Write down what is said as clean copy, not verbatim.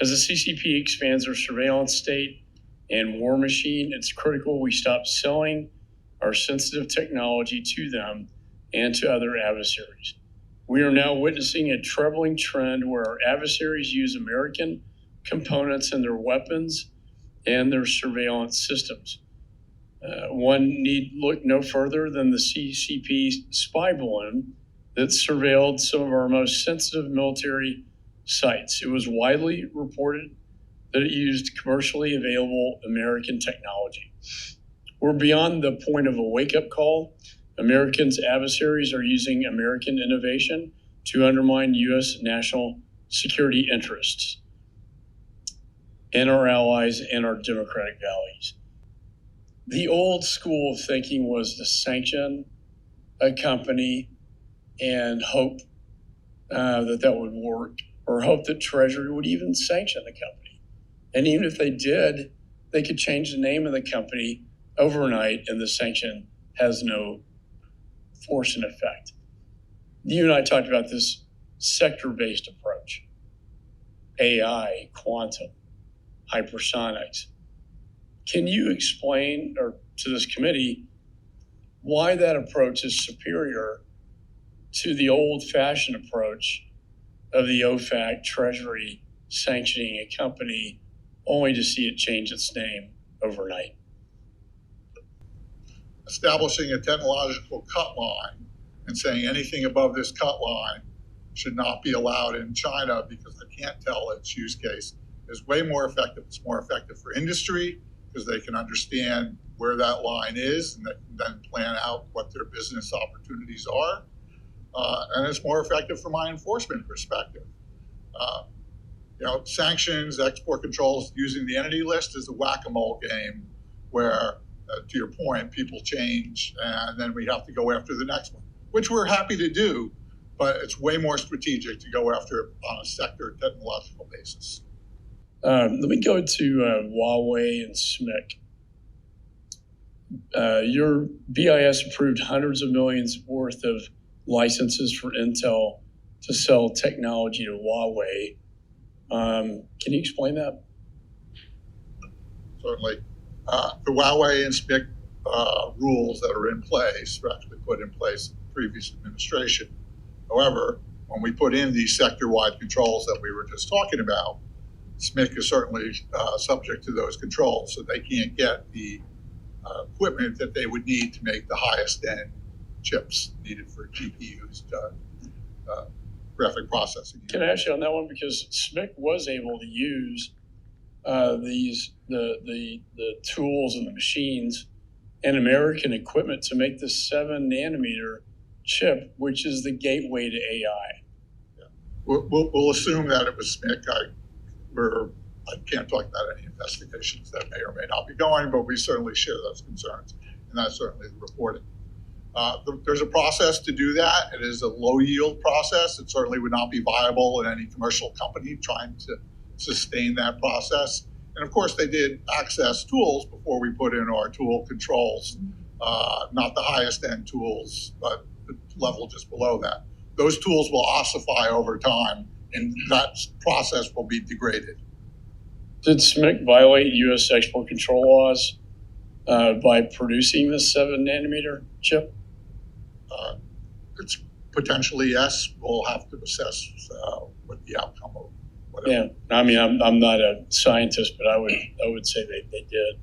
As the CCP expands their surveillance state and war machine, it's critical we stop selling our sensitive technology to them and to other adversaries. We are now witnessing a troubling trend where our adversaries use American components in their weapons and their surveillance systems. One need look no further than the CCP spy balloon that surveilled some of our most sensitive military sites. It was widely reported that it used commercially available American technology. We're beyond the point of a wake-up call. Americans' adversaries are using American innovation to undermine U.S. national security interests and our allies and our democratic values. The old school of thinking was to sanction a company and hope that would work, or hope that Treasury would even sanction the company. And even if they did, they could change the name of the company overnight and the sanction has no force and effect. You and I talked about this sector-based approach. AI, quantum, hypersonics. Can you explain to this committee why that approach is superior to the old-fashioned approach of the OFAC Treasury sanctioning a company only to see it change its name overnight? Establishing a technological cut line and saying anything above this cut line should not be allowed in China because I can't tell its use case is way more effective. It's more effective for industry because they can understand where that line is and they can then plan out what their business opportunities are. And it's more effective from my enforcement perspective. Sanctions, export controls, using the entity list is a whack-a-mole game where, to your point, people change and then we have to go after the next one, which we're happy to do, but it's way more strategic to go after it on a sector technological basis. Let me go to Huawei and SMIC. Your BIS approved hundreds of millions worth of licenses for Intel to sell technology to Huawei. Can you explain that? Certainly. The Huawei and SMIC rules that are in place were actually put in place in the previous administration. However, when we put in these sector-wide controls that we were just talking about, SMIC is certainly subject to those controls, so they can't get the equipment that they would need to make the highest-end chips needed for GPUs, graphic processing. Can I ask you on that one? Because SMIC was able to use the tools and the machines and American equipment to make the 7-nanometer chip, which is the gateway to AI. Yeah. We'll assume that it was SMIC. I can't talk about any investigations that may or may not be going, but we certainly share those concerns, and that's certainly the reporting. There's a process to do that. It is a low-yield process. It certainly would not be viable in any commercial company trying to sustain that process. And of course, they did access tools before we put in our tool controls, not the highest-end tools, but the level just below that. Those tools will ossify over time, and that process will be degraded. Did SMIC violate U.S. export control laws by producing the 7-nanometer chip? It's potentially yes. We'll have to assess what the outcome of whatever. Yeah, I mean, I'm not a scientist, but I would say they did.